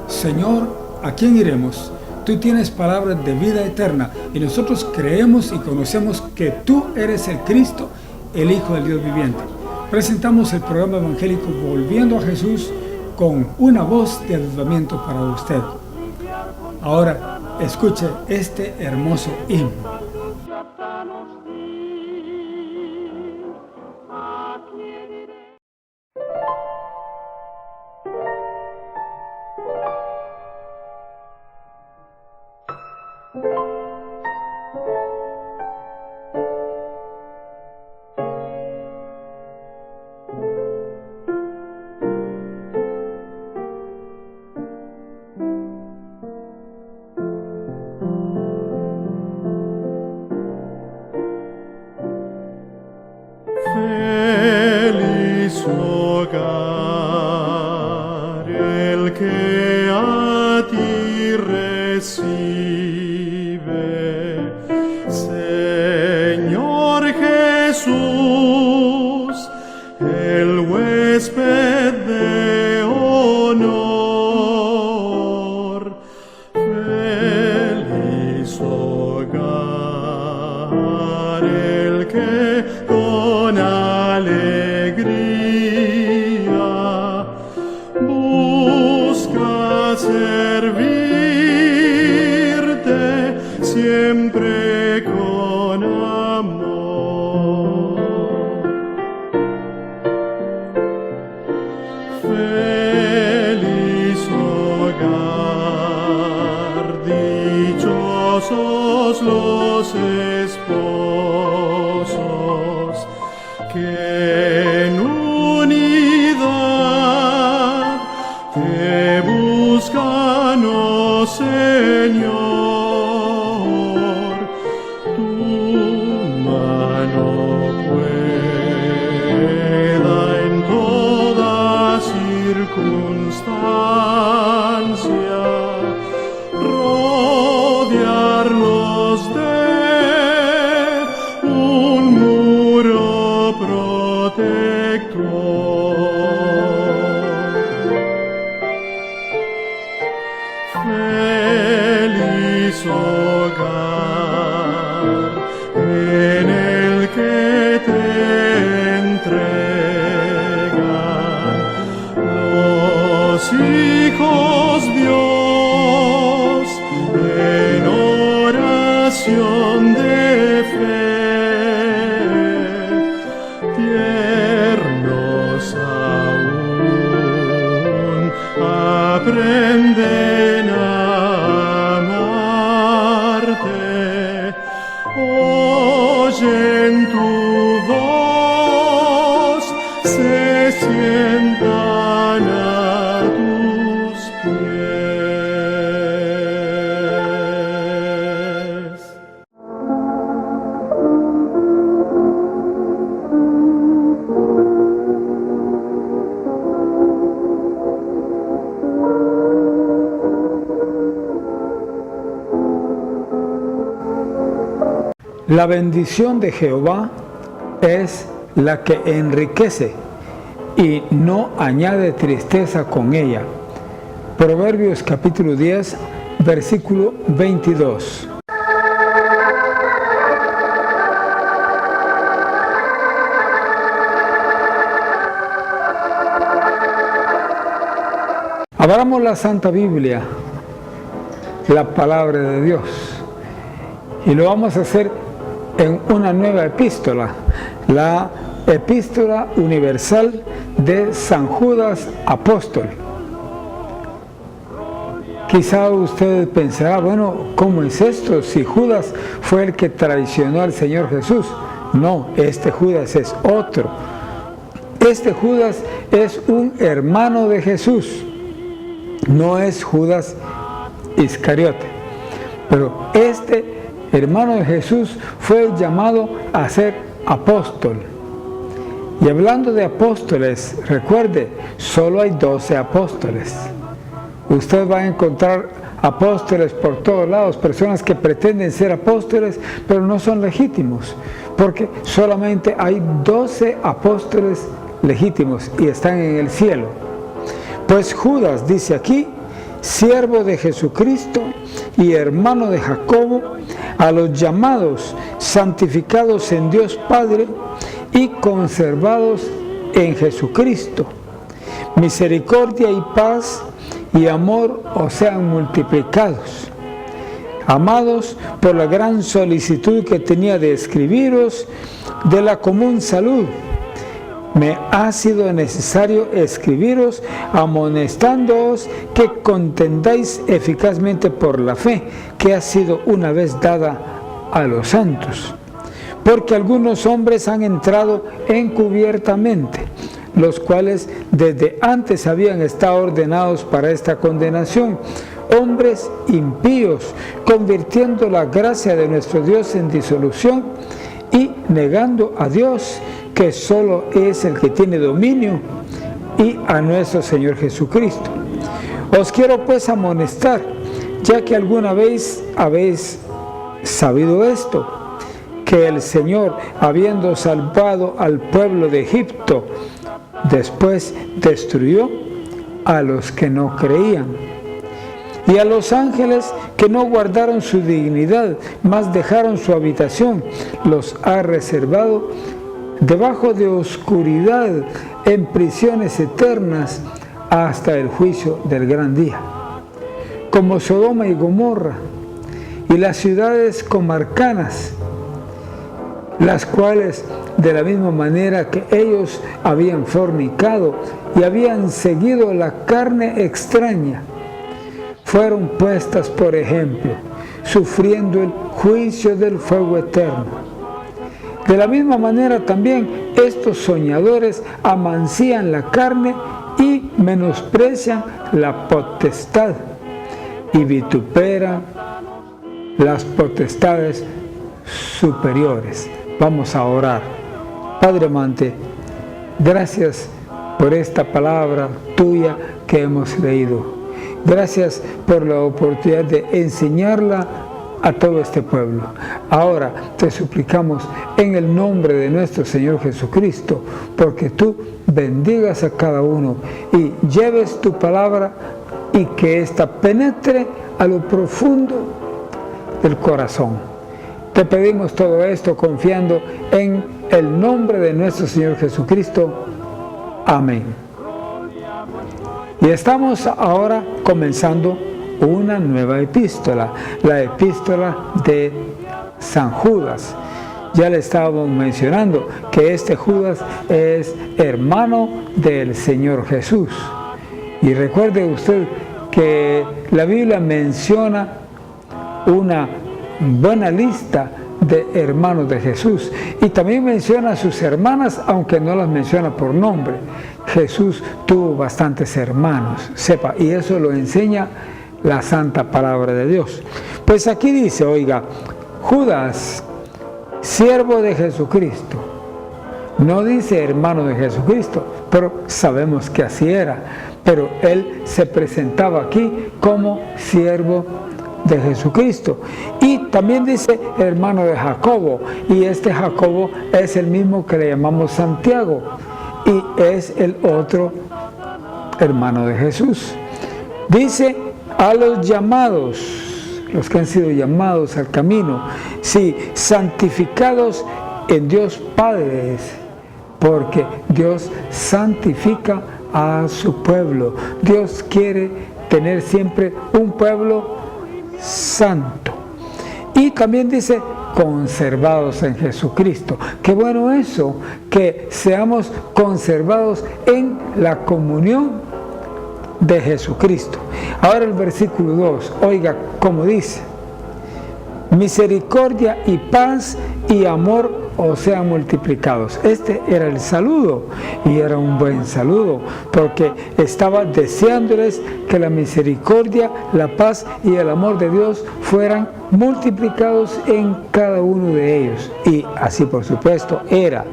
Señor, ¿a quién iremos? Tú tienes palabras de vida eterna y nosotros creemos y conocemos que tú eres el Cristo, el Hijo del Dios viviente. Presentamos el programa evangélico Volviendo a Jesús con una voz de avivamiento para usted. Ahora, escuche este hermoso himno. Feliz hogar, el que a ti recibe, Señor Jesús, el huésped de honor. Feliz hogar, el que con alegría busca servirte siempre con amor. Feliz hogar, dichosos los esposos que en unidad te buscan, oh Señor. Tu mano pueda en toda circunstancia rodearnos de un muro protector. Feliz hogar en el que te entregan los hijos Dios en oración de fe. Tiernos aún aprenden a amarte, oyen tu voz, se sientan a tus pies. La bendición de Jehová es la que enriquece y no añade tristeza con ella. Proverbios capítulo 10, versículo 22. Abramos la Santa Biblia, la palabra de Dios, y lo vamos a hacer en una nueva epístola, la Epístola Universal de San Judas Apóstol. Quizá usted pensará, bueno, ¿cómo es esto? Si Judas fue el que traicionó al Señor Jesús. No, este Judas es otro. Este Judas es un hermano de Jesús. No es Judas Iscariote. Pero este hermano de Jesús fue llamado a ser apóstol. Y hablando de apóstoles, recuerde, solo hay 12 apóstoles. Usted va a encontrar apóstoles por todos lados, personas que pretenden ser apóstoles, pero no son legítimos, porque solamente hay 12 apóstoles legítimos y están en el cielo. Pues Judas, dice aquí, siervo de Jesucristo y hermano de Jacobo, a los llamados, santificados en Dios Padre y conservados en Jesucristo. Misericordia y paz y amor os sean multiplicados. Amados, por la gran solicitud que tenía de escribiros de la común salud, me ha sido necesario escribiros amonestándoos que contendáis eficazmente por la fe que ha sido una vez dada a los santos. Porque algunos hombres han entrado encubiertamente, los cuales desde antes habían estado ordenados para esta condenación, hombres impíos, convirtiendo la gracia de nuestro Dios en disolución y negando a Dios, que solo es el que tiene dominio, y a nuestro Señor Jesucristo. Os quiero pues amonestar, ya que alguna vez habéis sabido esto, que el Señor, habiendo salvado al pueblo de Egipto, después destruyó a los que no creían. Y a los ángeles que no guardaron su dignidad, mas dejaron su habitación, los ha reservado debajo de oscuridad, en prisiones eternas, hasta el juicio del gran día. Como Sodoma y Gomorra, y las ciudades comarcanas, las cuales, de la misma manera que ellos habían fornicado y habían seguido la carne extraña, fueron puestas por ejemplo, sufriendo el juicio del fuego eterno. De la misma manera también estos soñadores amancían la carne y menosprecian la potestad y vituperan las potestades superiores. Vamos a orar. Padre amante, gracias por esta palabra tuya que hemos leído. Gracias por la oportunidad de enseñarla a todo este pueblo. Ahora te suplicamos en el nombre de nuestro Señor Jesucristo, porque tú bendigas a cada uno y lleves tu palabra y que ésta penetre a lo profundo del corazón. Te pedimos todo esto confiando en el nombre de nuestro Señor Jesucristo. Amén. Y estamos ahora comenzando una nueva epístola, la epístola de San Judas. Ya le estábamos mencionando que este Judas es hermano del Señor Jesús. Y recuerde usted que la Biblia menciona una buena lista de hermanos de Jesús y también menciona a sus hermanas, aunque no las menciona por nombre. Jesús tuvo bastantes hermanos, sepa, y eso lo enseña la santa palabra de Dios. Pues aquí dice, oiga, Judas, siervo de Jesucristo. No dice hermano de Jesucristo, pero sabemos que así era. Pero él se presentaba aquí como siervo de Jesucristo. Y también dice hermano de Jacobo. Y este Jacobo es el mismo que le llamamos Santiago. Y es el otro hermano de Jesús. Dice a los llamados, los que han sido llamados al camino, sí, santificados en Dios Padre, porque Dios santifica a su pueblo. Dios quiere tener siempre un pueblo santo. Y también dice conservados en Jesucristo. Qué bueno eso, que seamos conservados en la comunión de Jesucristo. Ahora el versículo 2, oiga cómo dice: misericordia y paz y amor os sean multiplicados. Este era el saludo, y era un buen saludo, porque estaba deseándoles que la misericordia, la paz y el amor de Dios fueran multiplicados en cada uno de ellos. Y así por supuesto era.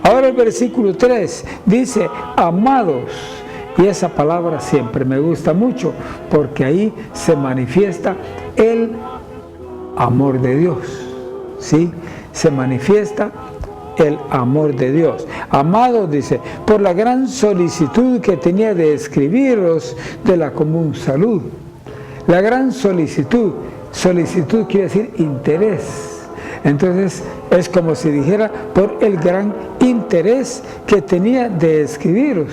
Ahora el versículo 3 dice: amados. Y esa palabra siempre me gusta mucho, porque ahí se manifiesta el amor de Dios, ¿sí? Se manifiesta el amor de Dios. Amados, dice, por la gran solicitud que tenía de escribiros de la común salud. La gran solicitud quiere decir interés. Entonces es como si dijera por el gran interés que tenía de escribiros.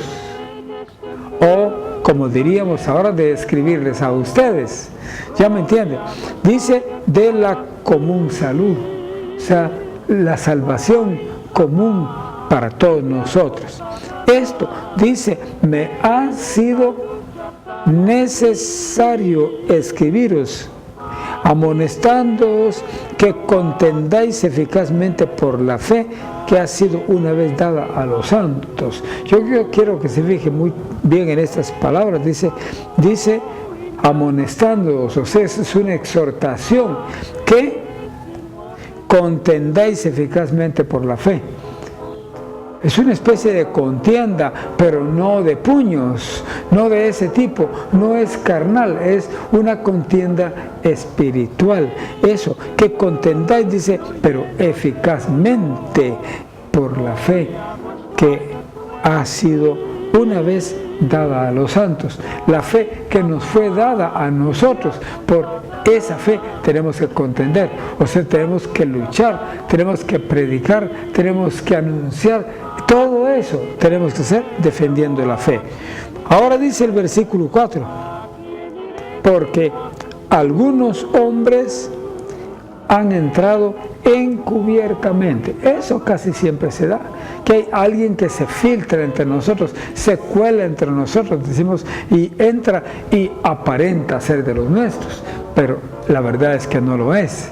O como diríamos ahora, de escribirles a ustedes. ¿Ya me entienden? Dice de la común salud. O sea, la salvación común para todos nosotros. Esto, dice, me ha sido necesario escribiros, amonestándoos que contendáis eficazmente por la fe que ha sido una vez dada a los santos. Yo quiero que se fije muy bien en estas palabras. Dice amonestándoos, o sea, es una exhortación que contendáis eficazmente por la fe. Es una especie de contienda, pero no de puños, no de ese tipo, no es carnal, es una contienda espiritual. Eso, que contendáis, dice, pero eficazmente por la fe que ha sido una vez dada a los santos. La fe que nos fue dada a nosotros, por esa fe tenemos que contender, o sea, tenemos que luchar, tenemos que predicar, tenemos que anunciar. Todo eso tenemos que hacer defendiendo la fe. Ahora dice el versículo 4, porque algunos hombres han entrado encubiertamente. Eso casi siempre se da, que hay alguien que se filtra entre nosotros, se cuela entre nosotros, decimos, y entra y aparenta ser de los nuestros, pero la verdad es que no lo es.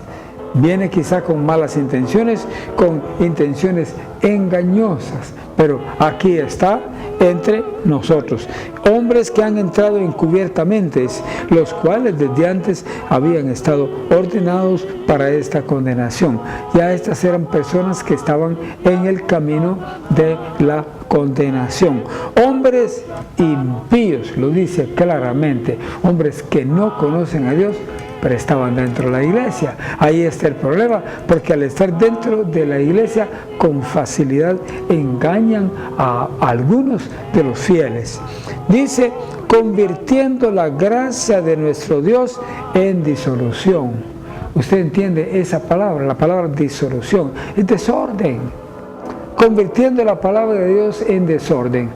Viene quizá con malas intenciones, con intenciones engañosas, pero aquí está entre nosotros. Hombres que han entrado encubiertamente, los cuales desde antes habían estado ordenados para esta condenación. Ya estas eran personas que estaban en el camino de la condenación. Hombres impíos, lo dice claramente, hombres que no conocen a Dios, pero estaban dentro de la iglesia. Ahí está el problema, porque al estar dentro de la iglesia con facilidad engañan a algunos de los fieles. Dice, convirtiendo la gracia de nuestro Dios en disolución. Usted entiende esa palabra, la palabra disolución, es desorden. Convirtiendo la palabra de Dios en desorden.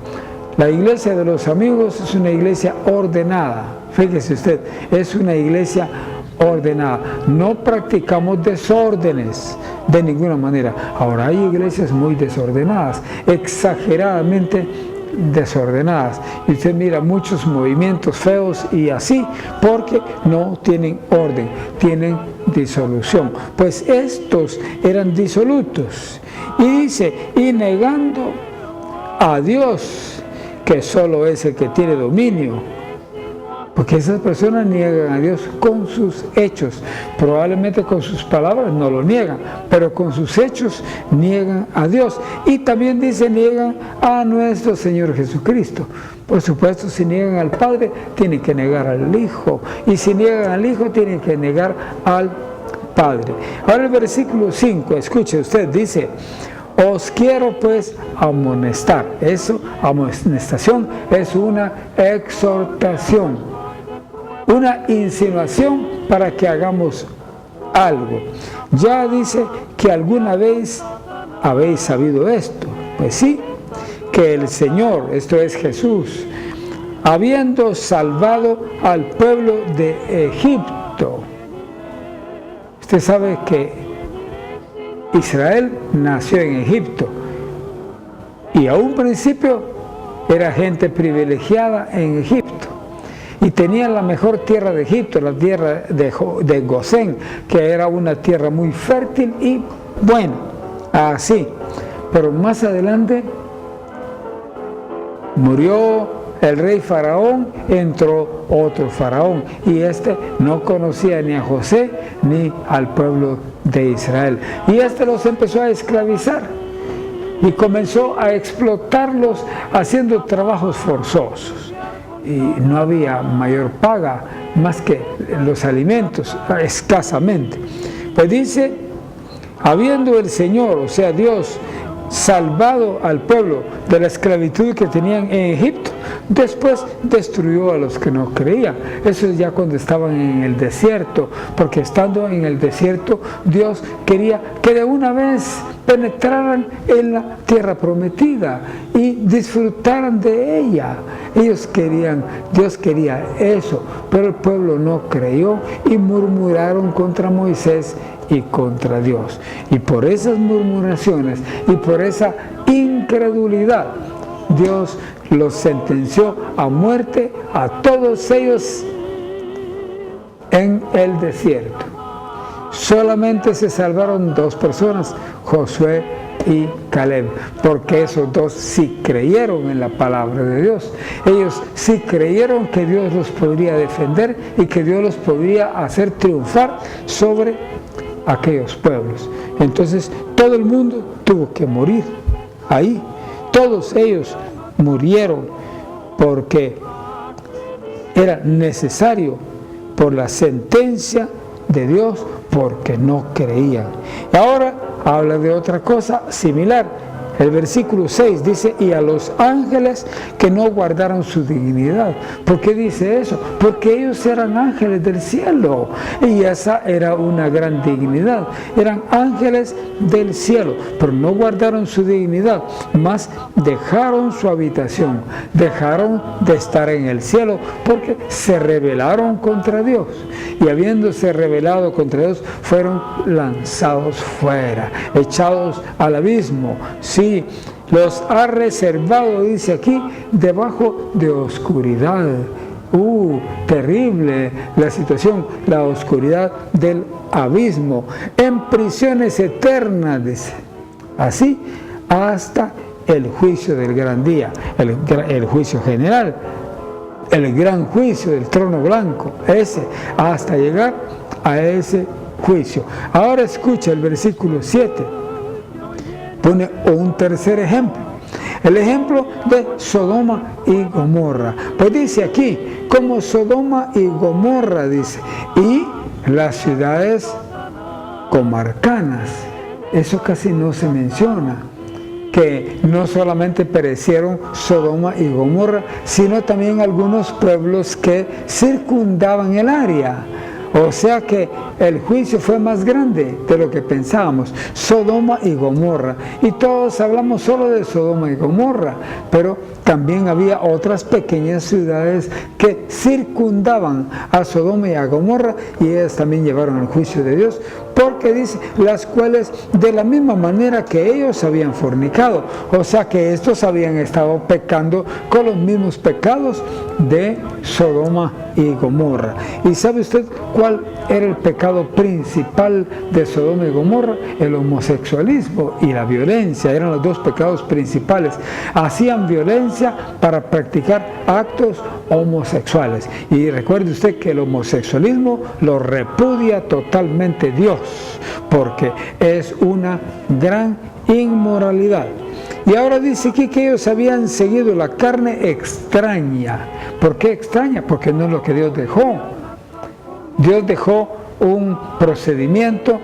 La iglesia de los amigos es una iglesia ordenada. Fíjese usted, es una iglesia ordenada. No practicamos desórdenes de ninguna manera. Ahora hay iglesias muy desordenadas, exageradamente desordenadas. Y usted mira muchos movimientos feos y así, porque no tienen orden, tienen disolución. Pues estos eran disolutos. Y dice, y negando a Dios, que solo es el que tiene dominio. Porque esas personas niegan a Dios con sus hechos. Probablemente con sus palabras no lo niegan, pero con sus hechos niegan a Dios. Y también dice, niegan a nuestro Señor Jesucristo. Por supuesto, si niegan al Padre, tienen que negar al Hijo. Y si niegan al Hijo, tienen que negar al Padre. Ahora el versículo 5, escuche usted, dice, os quiero pues amonestar. Eso, amonestación, es una exhortación. Una insinuación para que hagamos algo. Ya dice que alguna vez habéis sabido esto. Pues sí, que el Señor, esto es Jesús, habiendo salvado al pueblo de Egipto. Usted sabe que Israel nació en Egipto y a un principio era gente privilegiada en Egipto. Y tenían la mejor tierra de Egipto, la tierra de Gosén, que era una tierra muy fértil y buena, así. Pero más adelante murió el rey faraón, entró otro faraón, y este no conocía ni a José ni al pueblo de Israel. Y este los empezó a esclavizar y comenzó a explotarlos haciendo trabajos forzosos. Y no había mayor paga más que los alimentos, escasamente. Pues dice, habiendo el Señor, o sea Dios, salvado al pueblo de la esclavitud que tenían en Egipto, después destruyó a los que no creían. Eso es ya cuando estaban en el desierto, porque estando en el desierto, Dios quería que de una vez penetraran en la tierra prometida y disfrutaran de ella. Dios quería eso, pero el pueblo no creyó y murmuraron contra Moisés y contra Dios. Y por esas murmuraciones y por esa incredulidad, Dios los sentenció a muerte a todos ellos en el desierto. Solamente se salvaron 2 personas, Josué y Caleb, porque esos 2 sí creyeron en la palabra de Dios. Ellos sí creyeron que Dios los podría defender y que Dios los podría hacer triunfar sobre aquellos pueblos. Entonces todo el mundo tuvo que morir ahí. Todos ellos murieron porque era necesario por la sentencia de Dios, porque no creían. Y ahora habla de otra cosa similar. El versículo 6 dice, y a los ángeles que no guardaron su dignidad. ¿Por qué dice eso? Porque ellos eran ángeles del cielo y esa era una gran dignidad. Eran ángeles del cielo, pero no guardaron su dignidad, más dejaron su habitación, dejaron de estar en el cielo porque se rebelaron contra Dios. Y habiéndose rebelado contra Dios, fueron lanzados fuera, echados al abismo. Sí, los ha reservado, dice aquí, debajo de oscuridad. Terrible la situación, la oscuridad del abismo, en prisiones eternas, dice. Así hasta el juicio del gran día, el juicio general, el gran juicio del trono blanco, hasta llegar a ese juicio. Ahora escucha el versículo 7. Pone un tercer ejemplo, el ejemplo de Sodoma y Gomorra. Pues dice aquí, como Sodoma y Gomorra, dice, y las ciudades comarcanas. Eso casi no se menciona, que no solamente perecieron Sodoma y Gomorra, sino también algunos pueblos que circundaban el área. O sea que el juicio fue más grande de lo que pensábamos. Sodoma y Gomorra. Y todos hablamos solo de Sodoma y Gomorra, pero también había otras pequeñas ciudades que circundaban a Sodoma y a Gomorra, y ellas también llevaron el juicio de Dios, porque dice, las cuales de la misma manera que ellos habían fornicado. O sea que estos habían estado pecando con los mismos pecados de Sodoma y Gomorra. ¿Y sabe usted cuál era el pecado principal de Sodoma y Gomorra? El homosexualismo y la violencia eran los 2 pecados principales. Hacían violencia para practicar actos homosexuales. Y recuerde usted que el homosexualismo lo repudia totalmente Dios, porque es una gran inmoralidad. Y ahora dice aquí que ellos habían seguido la carne extraña. ¿Por qué extraña? Porque no es lo que Dios dejó. Dios dejó un procedimiento,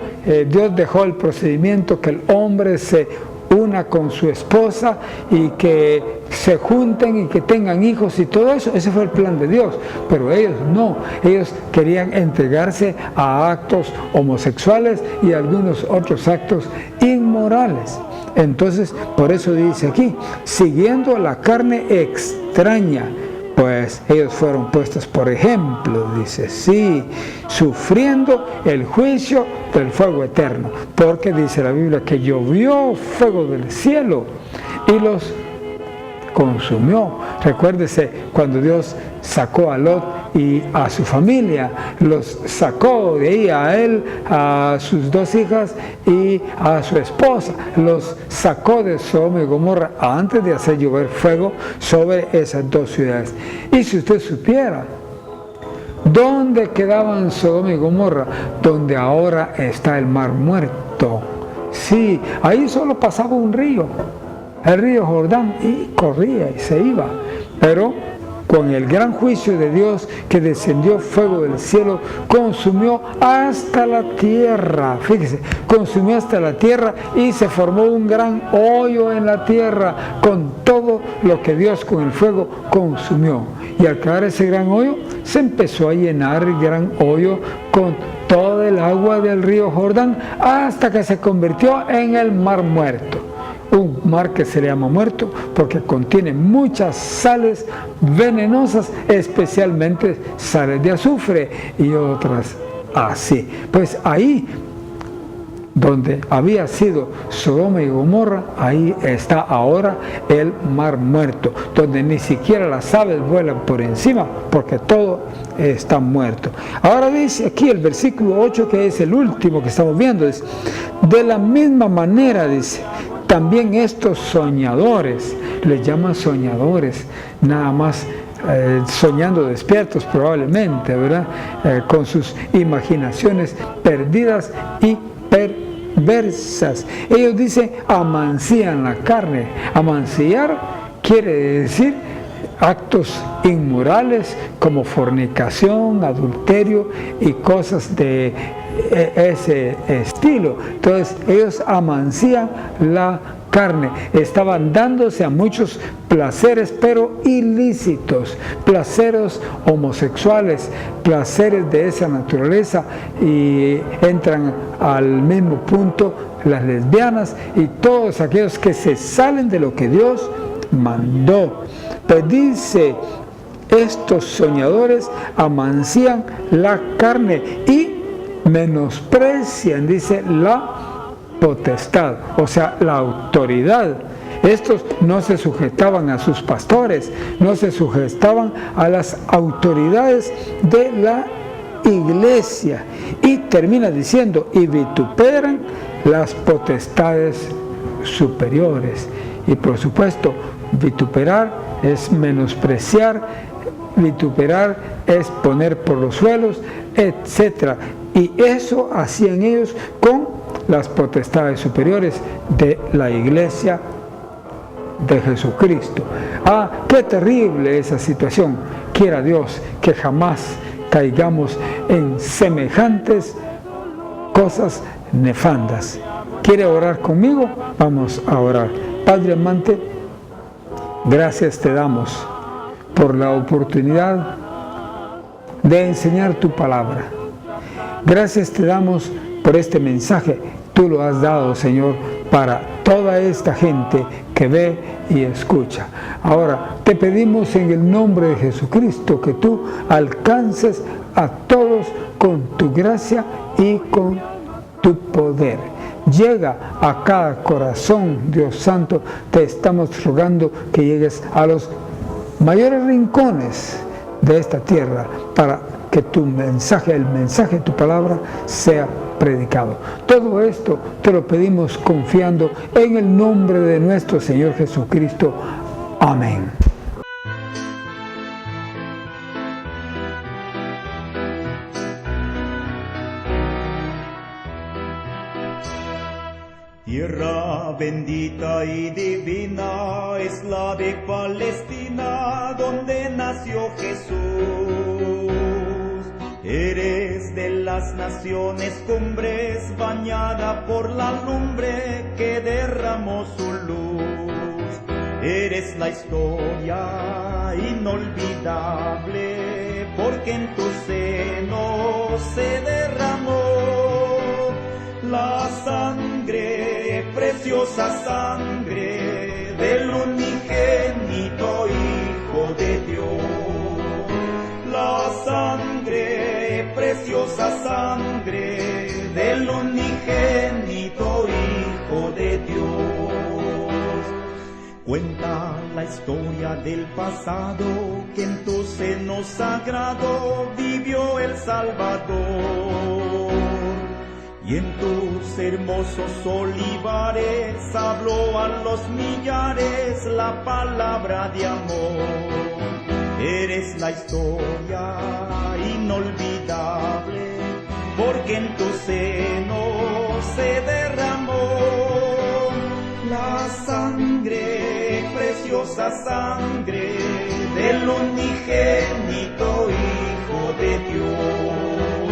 Dios dejó el procedimiento que el hombre se una con su esposa y que se junten y que tengan hijos y todo eso. Ese fue el plan de Dios, pero ellos no. Ellos querían entregarse a actos homosexuales y algunos otros actos inmorales. Entonces, por eso dice aquí, siguiendo la carne extraña, pues ellos fueron puestos por ejemplo, dice, sí, sufriendo el juicio del fuego eterno, porque dice la Biblia que llovió fuego del cielo y los consumió. Recuérdese cuando Dios sacó a Lot y a su familia, los sacó de ahí, a él, a sus 2 hijas y a su esposa, los sacó de Sodoma y Gomorra antes de hacer llover fuego sobre esas 2 ciudades. Y si usted supiera dónde quedaban Sodoma y Gomorra, donde ahora está el Mar Muerto. Sí, ahí solo pasaba un río, el río Jordán, y corría y se iba, pero con el gran juicio de Dios que descendió fuego del cielo, consumió hasta la tierra. Fíjese, consumió hasta la tierra y se formó un gran hoyo en la tierra con todo lo que Dios con el fuego consumió. Y al caer ese gran hoyo, se empezó a llenar el gran hoyo con toda el agua del río Jordán hasta que se convirtió en el Mar Muerto. Un mar que se le llama muerto porque contiene muchas sales venenosas, especialmente sales de azufre y otras así. Pues ahí donde había sido Sodoma y Gomorra, ahí está ahora el Mar Muerto, donde ni siquiera las aves vuelan por encima, porque todo está muerto. Ahora dice aquí el versículo 8, que es el último que estamos viendo, dice, de la misma manera, dice, también estos soñadores, les llaman soñadores, nada más soñando despiertos probablemente, ¿verdad? Con sus imaginaciones perdidas y perversas. Ellos dicen, amancían la carne. Amancillar quiere decir actos inmorales como fornicación, adulterio y cosas de ese estilo. Entonces ellos amancían la carne, estaban dándose a muchos placeres pero ilícitos, placeres homosexuales, placeres de esa naturaleza, y entran al mismo punto las lesbianas y todos aquellos que se salen de lo que Dios mandó. Pues dice, estos soñadores amancían la carne y menosprecian, dice, la potestad, o sea, la autoridad. Estos no se sujetaban a sus pastores, no se sujetaban a las autoridades de la iglesia. Y termina diciendo, y vituperan las potestades superiores. Y por supuesto, vituperar es menospreciar, vituperar es poner por los suelos, etc. Y eso hacían ellos con las potestades superiores de la iglesia de Jesucristo. Ah, qué terrible esa situación. Quiera Dios que jamás caigamos en semejantes cosas nefandas. ¿Quiere orar conmigo? Vamos a orar. Padre amante, gracias te damos por la oportunidad de enseñar tu palabra. Gracias te damos por este mensaje. Tú lo has dado, Señor, para toda esta gente que ve y escucha. Ahora te pedimos en el nombre de Jesucristo que tú alcances a todos con tu gracia y con tu poder. Llega a cada corazón, Dios Santo. Te estamos rogando que llegues a los mayores rincones de esta tierra para que tu mensaje, el mensaje de tu palabra, sea predicado. Todo esto te lo pedimos confiando en el nombre de nuestro Señor Jesucristo. Amén. Tierra bendita y divina es la de Palestina, donde nació Jesús. Eres de las naciones cumbres, bañada por la lumbre que derramó su luz. Eres la historia inolvidable, porque en tu seno se derramó la sangre, preciosa sangre del unigénito Hijo de Dios. La sangre, preciosa sangre del unigénito Hijo de Dios. Cuenta la historia del pasado, que en tu seno sagrado vivió el Salvador. Y en tus hermosos olivares habló a los millares la palabra de amor. Eres la historia inolvidable, porque en tu seno se derramó la sangre, preciosa sangre del unigénito Hijo de Dios.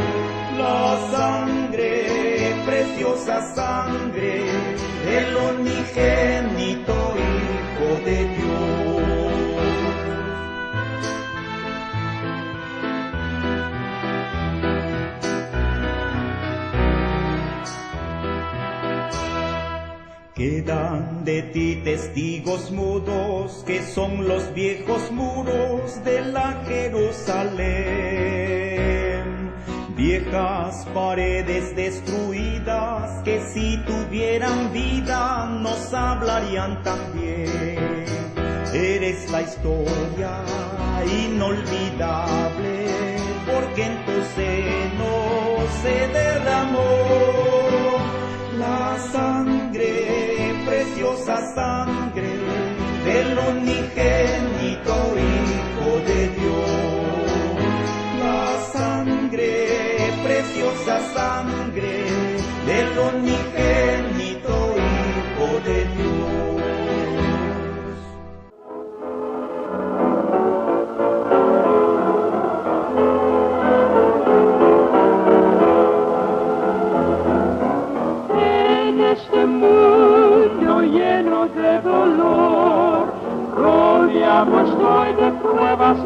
La sangre, preciosa sangre, del unigénito Hijo de Dios. Quedan de ti testigos mudos, que son los viejos muros de la Jerusalén. Viejas paredes destruidas, que si tuvieran vida nos hablarían también. Eres la historia inolvidable, porque en tu seno se derramó la sangre, preciosa sangre, del unigénito Hijo de Dios. La sangre, preciosa sangre, del unigénito Hijo de Dios. Este mundo lleno de dolor, rodeamos hoy de pruebas.